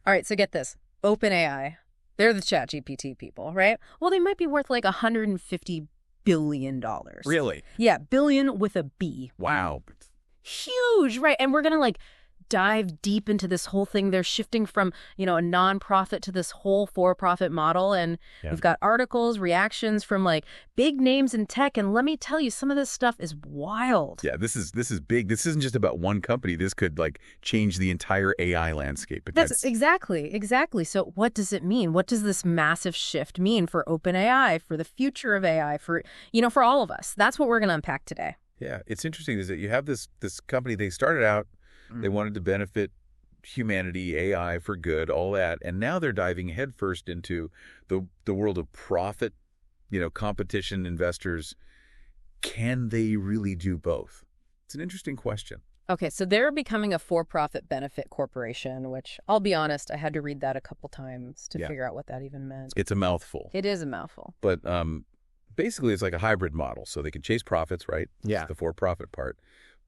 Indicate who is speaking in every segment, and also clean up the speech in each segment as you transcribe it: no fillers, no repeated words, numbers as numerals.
Speaker 1: All right, so get this. OpenAI, they're the ChatGPT people, right? Well, they might be worth like $150 billion.
Speaker 2: Really?
Speaker 1: Yeah, billion with a B.
Speaker 2: Wow.
Speaker 1: Huge, right? And we're going to like dive deep into this whole thing. They're shifting from, a nonprofit to this whole for-profit model. And we've got articles, reactions from like big names in tech. And let me tell you, some of this stuff is wild.
Speaker 2: Yeah, this is big. This isn't just about one company. This could like change the entire AI landscape. But
Speaker 1: That's exactly. So what does it mean? What does this massive shift mean for OpenAI, for the future of AI, for all of us? That's what we're going to unpack today.
Speaker 2: Yeah, it's interesting is that you have this company, they started out, they wanted to benefit humanity, AI for good, all that. And now they're diving headfirst into the world of profit, competition, investors. Can they really do both? It's an interesting question.
Speaker 1: Okay, so they're becoming a for-profit benefit corporation, which I'll be honest, I had to read that a couple times to figure out what that even meant.
Speaker 2: It's a mouthful.
Speaker 1: It is a mouthful.
Speaker 2: But basically, it's like a hybrid model. So they can chase profits, right?
Speaker 3: Yeah.
Speaker 2: It's the for-profit part.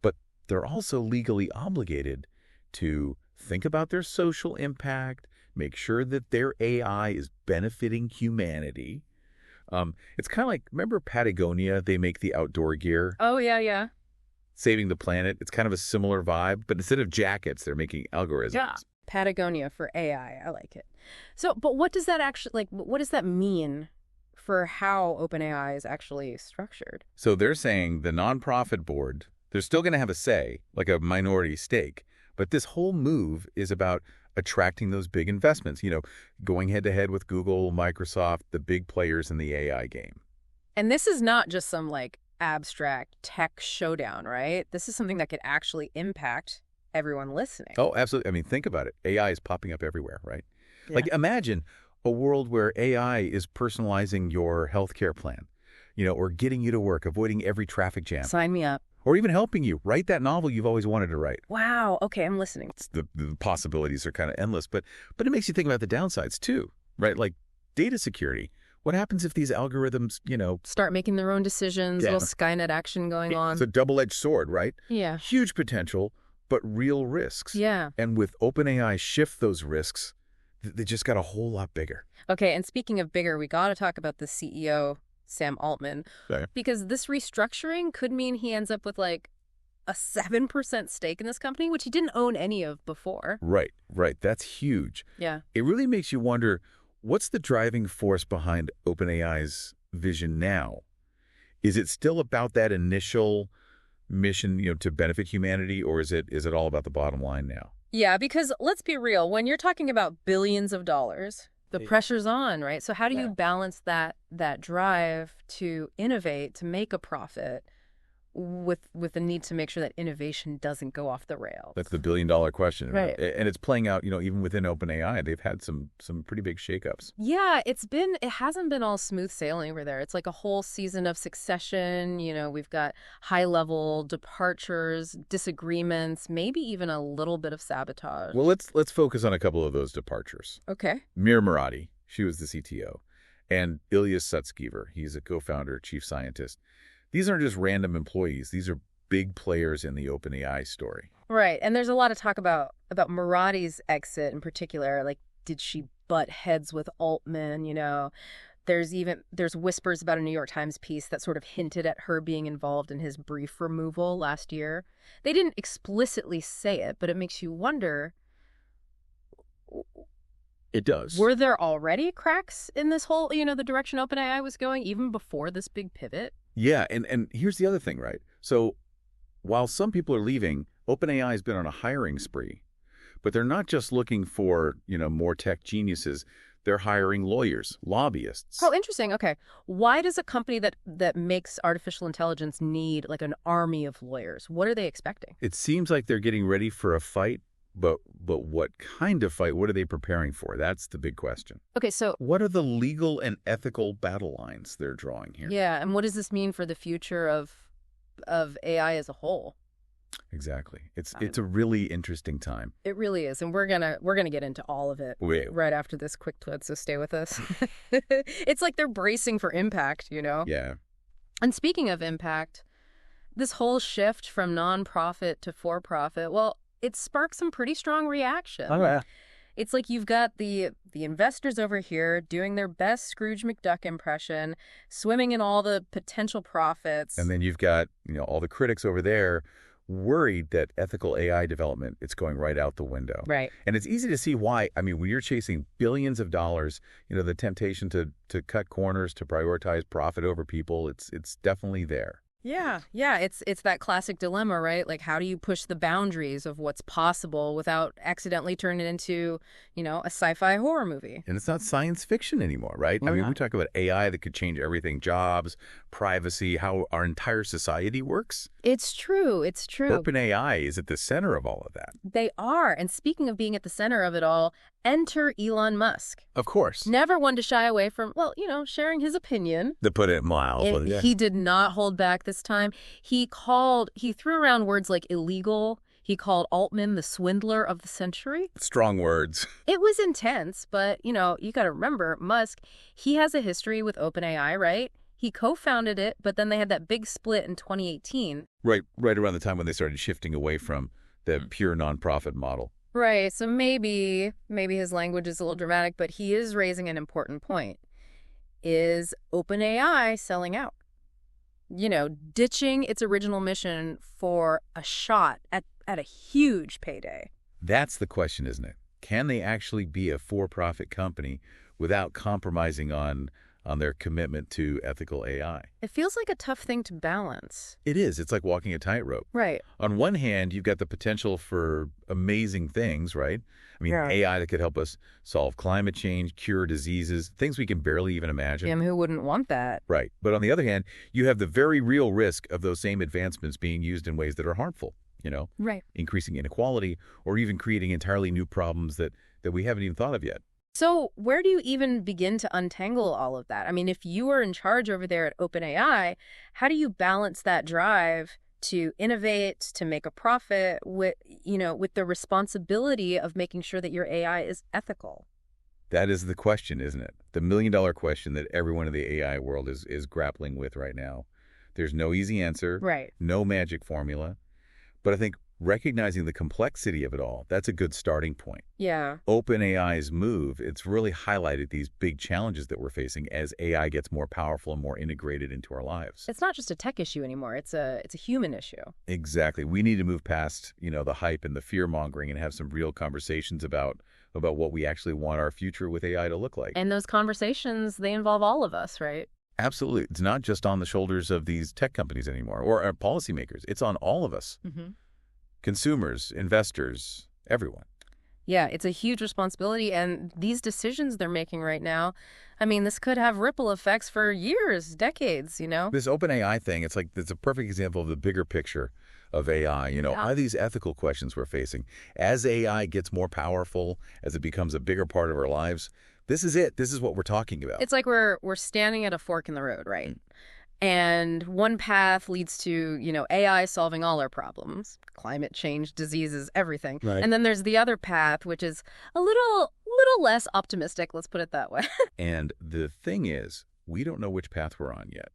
Speaker 2: But they're also legally obligated to think about their social impact, make sure that their AI is benefiting humanity. It's kind of like, remember Patagonia? They make the outdoor gear.
Speaker 1: Oh, yeah.
Speaker 2: Saving the planet. It's kind of a similar vibe, but instead of jackets, they're making algorithms.
Speaker 1: Yeah. Patagonia for AI. I like it. So, but what does that actually, what does that mean for how OpenAI is actually structured?
Speaker 2: So they're saying the nonprofit board, they're still going to have a say, like a minority stake. But this whole move is about attracting those big investments, going head-to-head with Google, Microsoft, the big players in the AI game.
Speaker 1: And this is not just some, like, abstract tech showdown, right? This is something that could actually impact everyone listening.
Speaker 2: Oh, absolutely. I mean, think about it. AI is popping up everywhere, right?
Speaker 1: Yeah.
Speaker 2: Like, imagine a world where AI is personalizing your healthcare plan, or getting you to work, avoiding every traffic jam.
Speaker 1: Sign me up.
Speaker 2: Or even helping you write that novel you've always wanted to write.
Speaker 1: Wow. Okay, I'm listening.
Speaker 2: The possibilities are kind of endless, but it makes you think about the downsides too, right? Like data security. What happens if these algorithms,
Speaker 1: start making their own decisions, little Skynet action going on?
Speaker 2: It's a double-edged sword, right?
Speaker 1: Yeah.
Speaker 2: Huge potential, but real risks.
Speaker 1: Yeah.
Speaker 2: And with OpenAI shift those risks, they just got a whole lot bigger.
Speaker 1: Okay, and speaking of bigger, we got to talk about the CEO, Sam Altman, because this restructuring could mean he ends up with like a 7% stake in this company, which he didn't own any of before.
Speaker 2: Right. That's huge.
Speaker 1: Yeah.
Speaker 2: It really makes you wonder, what's the driving force behind OpenAI's vision now? Is it still about that initial mission, to benefit humanity, or is it all about the bottom line now?
Speaker 1: Yeah, because let's be real, when you're talking about billions of dollars, the pressure's on, right? So how do you balance that drive to innovate, to make a profit, with the need to make sure that innovation doesn't go off the rails?
Speaker 2: That's the billion-dollar question.
Speaker 1: Right.
Speaker 2: And it's playing out, even within OpenAI, they've had some pretty big shakeups.
Speaker 1: Yeah, it hasn't been all smooth sailing over there. It's like a whole season of succession. We've got high-level departures, disagreements, maybe even a little bit of sabotage.
Speaker 2: Well, let's focus on a couple of those departures.
Speaker 1: Okay.
Speaker 2: Mir Murati, she was the CTO, and Ilyas Sutskever, he's a co-founder, chief scientist. These aren't just random employees. These are big players in the OpenAI story.
Speaker 1: Right. And there's a lot of talk about Murati's exit in particular. Like, did she butt heads with Altman? There's whispers about a New York Times piece that sort of hinted at her being involved in his brief removal last year. They didn't explicitly say it, but it makes you wonder.
Speaker 2: It does.
Speaker 1: Were there already cracks in this whole, the direction OpenAI was going even before this big pivot?
Speaker 2: Yeah, and here's the other thing, right? So while some people are leaving, OpenAI has been on a hiring spree, but they're not just looking for, more tech geniuses. They're hiring lawyers, lobbyists.
Speaker 1: Oh, interesting. Okay. Why does a company that makes artificial intelligence need like an army of lawyers? What are they expecting?
Speaker 2: It seems like they're getting ready for a fight, but what kind of fight? What are they preparing for? That's the big question.
Speaker 1: Okay, so
Speaker 2: what are the legal and ethical battle lines they're drawing here?
Speaker 1: Yeah, and what does this mean for the future of AI as a whole?
Speaker 2: Exactly. It's a really interesting time.
Speaker 1: It really is, and we're gonna get into all of it right after this quick twit. So stay with us. It's like they're bracing for impact,
Speaker 2: Yeah.
Speaker 1: And speaking of impact, this whole shift from nonprofit to for-profit, well, it sparked some pretty strong reaction.
Speaker 3: Oh, yeah.
Speaker 1: It's like you've got the investors over here doing their best Scrooge McDuck impression, swimming in all the potential profits.
Speaker 2: And then you've got, all the critics over there worried that ethical AI development, it's going right out the window.
Speaker 1: Right.
Speaker 2: And it's easy to see why. I mean, when you're chasing billions of dollars, the temptation to cut corners, to prioritize profit over people, it's definitely there.
Speaker 1: Yeah, it's that classic dilemma, right? Like, how do you push the boundaries of what's possible without accidentally turning it into, a sci-fi horror movie?
Speaker 2: And it's not science fiction anymore, right?
Speaker 1: No,
Speaker 2: I mean,
Speaker 1: not.
Speaker 2: we talk about AI that could change everything, jobs, privacy, how our entire society works.
Speaker 1: It's true. It's true.
Speaker 2: OpenAI is at the center of all of that.
Speaker 1: They are. And speaking of being at the center of it all, enter Elon Musk.
Speaker 2: Of course.
Speaker 1: Never one to shy away from, sharing his opinion.
Speaker 2: To put it mild.
Speaker 1: He did not hold back this time. He threw around words like illegal. He called Altman the swindler of the century.
Speaker 2: Strong words.
Speaker 1: It was intense, but, you got to remember, Musk, he has a history with OpenAI, right? He co-founded it, but then they had that big split in 2018.
Speaker 2: Right around the time when they started shifting away from the pure nonprofit model.
Speaker 1: Right, so maybe his language is a little dramatic, but he is raising an important point. Is OpenAI selling out? Ditching its original mission for a shot at a huge payday.
Speaker 2: That's the question, isn't it? Can they actually be a for-profit company without compromising on their commitment to ethical AI?
Speaker 1: It feels like a tough thing to balance.
Speaker 2: It is. It's like walking a tightrope.
Speaker 1: Right.
Speaker 2: On one hand, you've got the potential for amazing things, right? I mean,
Speaker 1: Yeah.
Speaker 2: AI that could help us solve climate change, cure diseases, things we can barely even imagine.
Speaker 1: Who wouldn't want that?
Speaker 2: Right. But on the other hand, you have the very real risk of those same advancements being used in ways that are harmful,
Speaker 1: Right.
Speaker 2: increasing inequality or even creating entirely new problems that we haven't even thought of yet.
Speaker 1: So where do you even begin to untangle all of that? I mean, if you are in charge over there at OpenAI, how do you balance that drive to innovate, to make a profit with the responsibility of making sure that your AI is ethical?
Speaker 2: That is the question, isn't it? The million-dollar question that everyone in the AI world is grappling with right now. There's no easy answer,
Speaker 1: Right.
Speaker 2: no magic formula. But I think recognizing the complexity of it all, that's a good starting point.
Speaker 1: Yeah.
Speaker 2: OpenAI's move, it's really highlighted these big challenges that we're facing as AI gets more powerful and more integrated into our lives.
Speaker 1: It's not just a tech issue anymore. It's a human issue.
Speaker 2: Exactly. We need to move past, the hype and the fear-mongering and have some real conversations about what we actually want our future with AI to look like.
Speaker 1: And those conversations, they involve all of us, right?
Speaker 2: Absolutely. It's not just on the shoulders of these tech companies anymore or our policymakers. It's on all of us.
Speaker 1: Mm-hmm.
Speaker 2: Consumers, investors, everyone.
Speaker 1: Yeah, it's a huge responsibility. And these decisions they're making right now, I mean, this could have ripple effects for years, decades,
Speaker 2: This OpenAI thing, it's a perfect example of the bigger picture of AI.
Speaker 1: Yeah.
Speaker 2: Are these ethical questions we're facing? As AI gets more powerful, as it becomes a bigger part of our lives, this is it. This is what we're talking about.
Speaker 1: It's like we're standing at a fork in the road, right? And one path leads to, AI solving all our problems, climate change, diseases, everything.
Speaker 2: Right.
Speaker 1: And then there's the other path, which is a little less optimistic, let's put it that way.
Speaker 2: And the thing is, we don't know which path we're on yet.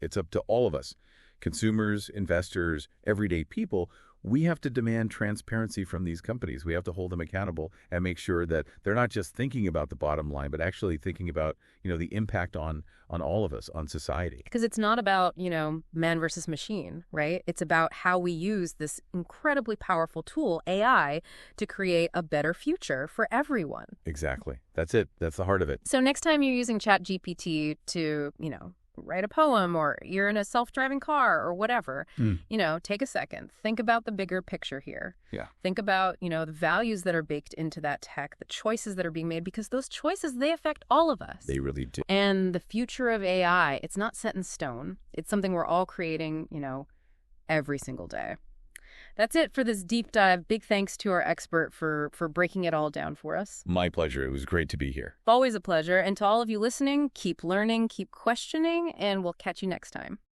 Speaker 2: It's up to all of us, consumers, investors, everyday people. We have to demand transparency from these companies. We have to hold them accountable and make sure that they're not just thinking about the bottom line, but actually thinking about, the impact on all of us, on society.
Speaker 1: Because it's not about, man versus machine, right? It's about how we use this incredibly powerful tool, AI, to create a better future for everyone.
Speaker 2: Exactly. That's it. That's the heart of it.
Speaker 1: So next time you're using ChatGPT to, write a poem, or you're in a self-driving car or whatever, take a second. Think about the bigger picture here.
Speaker 2: Yeah.
Speaker 1: Think about, the values that are baked into that tech, the choices that are being made, because those choices, they affect all of us.
Speaker 2: They really do.
Speaker 1: And the future of AI, it's not set in stone. It's something we're all creating, every single day. That's it for this deep dive. Big thanks to our expert for breaking it all down for us.
Speaker 2: My pleasure. It was great to be here.
Speaker 1: Always a pleasure. And to all of you listening, keep learning, keep questioning, and we'll catch you next time.